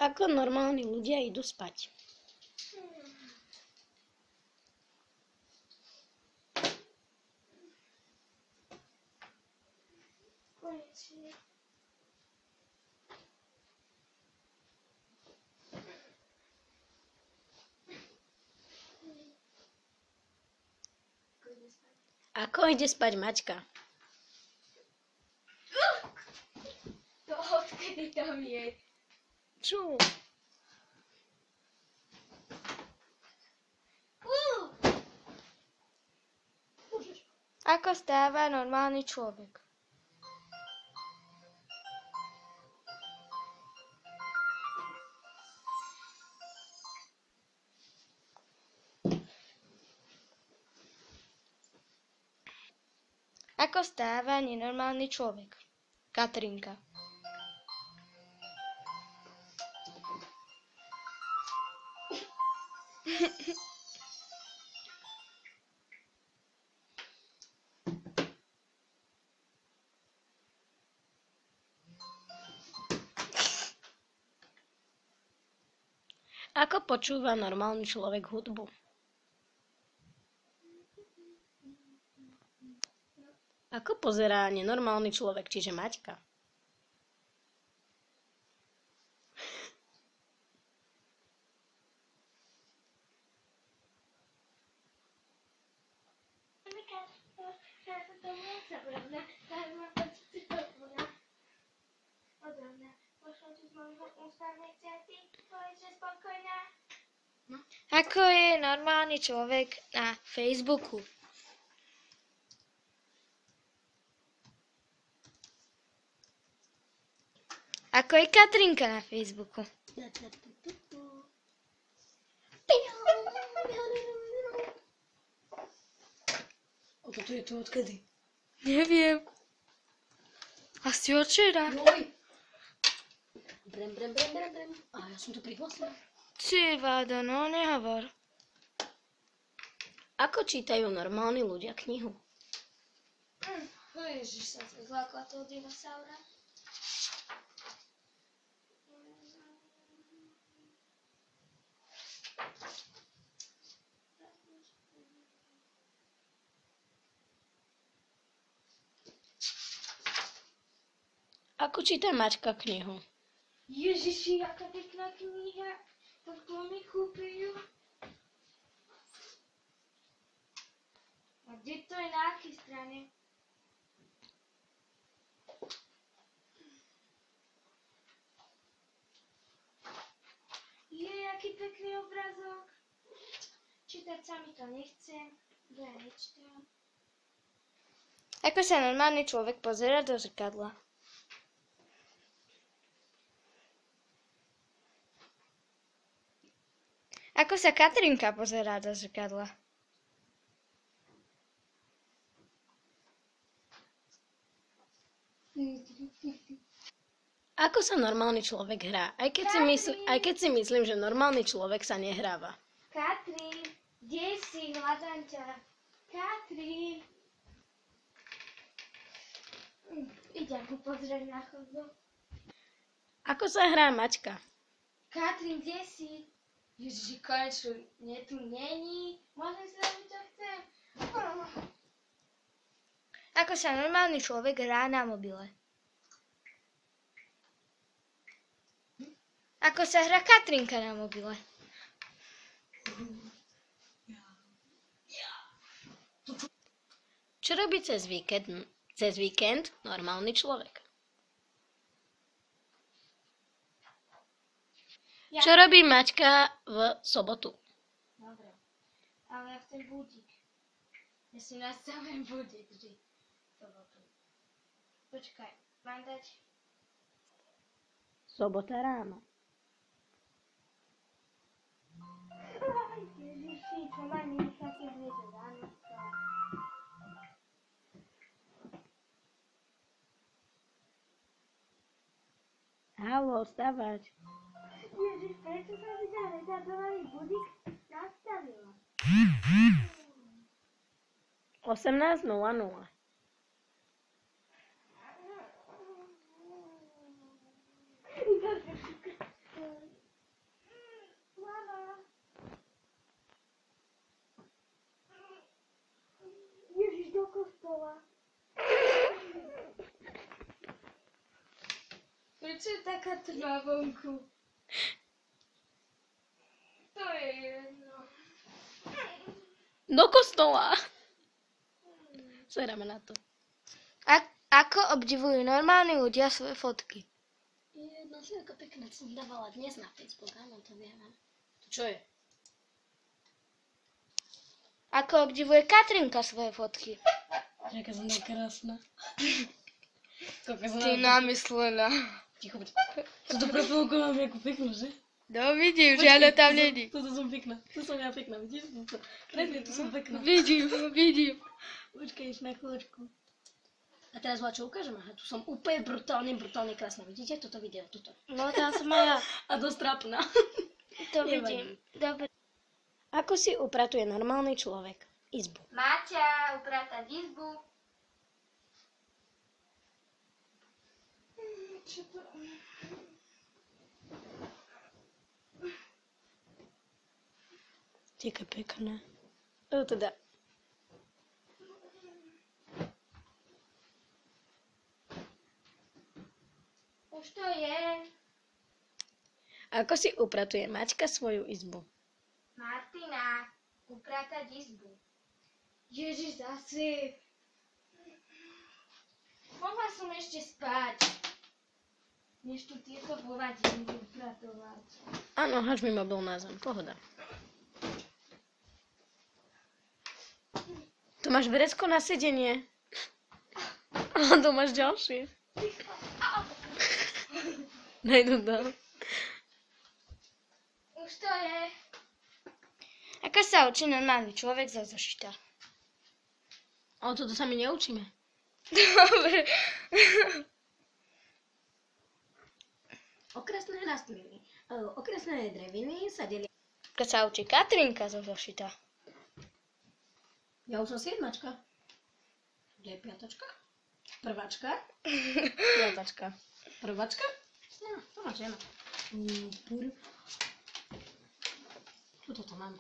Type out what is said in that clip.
Ako normálni ľudia idú spať. Konečne. Ako ide spať Maťka? To odkedy tam je? Čo? Ako stáva normálny človek? Ako stáva nenormálny človek? Katrinka. Ako počúva normálny človek hudbu? Ako pozerá nenormálny človek, čiže Maťka? Ako je normálny človek na Facebooku? Ako je Katrinka na Facebooku? O, toto je to odkedy? Neviem. Asi od včera. Joj. Brem. A ja som to prihlasila. Ty Vádo, no nehovor. Ako čítajú normálni ľudia knihu? Ježiš, sa to zlákla toho dinosaura. Ako číta Maťka knihu? Ježiši, aká pekná kniha. To kto mi kúpil? A kde to je, na akej strane? Aký pekný obrazok. Čítať sa mi to nechce. Ja nečítam. Ako sa normálny človek pozerá do zrkadla? Ako sa Katrinka pozerá do zrkadla? Ako sa normálny človek hrá? Aj keď si myslím, že normálny človek sa nehráva. Katrín, kde si? Hľadám ťa. Katrín. Idem ho pozrieť na chodbu. Ako sa hrá Maťka? Katrín, kde si? Ježiši, konečne, tu není. Môžem si robiť, čo chcem. Ako sa normálny človek hrá na mobile? Ako sa hrá Katrinka na mobile? Čo robí cez víkend normálny človek? Čo robí Maťka v sobotu? Dobre, ale ja chcem budík. Ja si nastavujem budík vždy v sobotu. Počkaj, mám dať? Sobota ráno. Ježiši, čo ma necháte hneď ráno spať? Haló, vstávať. Ježiš, prečo som si ten retardovaný budík nastavila? 18:00. Prečo je taká tma vonku? To je jedno. Do kostola. Seráme na to. Ako obdivujú normálni ľudia svoje fotky? Jedna si ako pekná, som dávala dnes na Facebook, áno, to vieme. Čo je? Ako obdivuje Katrinka svoje fotky? Jaká som tak krásna. Ty namyslená. Ticho, poď. Toto profilku mám jakú peknú, že? No vidím, žiadna tam není. Toto som pekná. Tu som ja pekná, vidíš? Presne, tu som pekná. Vidím. Počkaj, ešte na chvíľočku. A teraz čo ukážem? Aha, tu som úplne brutálne krásna. Vidíte toto video? Toto. No tam som aj ja. A dosť trápna. To Nevadí. vidím. Dobre. Ako si upratuje normálny človek izbu? Máťa, upratať izbu. Čo to? Taká pekná. Teda. Už to je. Ako si upratuje Maťka svoju izbu? Martina, upratať izbu. Ježiš, zase. Mohla som ešte spať. Než tu tieto hovadiny upratovať. Áno, hač mi mobil na zem. Pohoda. Tu máš vrecko na sedenie. A tu máš ďalšie. Nejdu to. Už to je. Ako sa učí normálny človek zo zošita? Ale toto sa my neučíme. Dobre. Okresné rastliny. Okresné dreviny sa delia. Ako sa učí Katrinka zo zošita? Ja už som 7-čka. Kde je 5-čka? 1-čka? 5-čka. 1-čka? No, to máš jedna. Tuto to máme.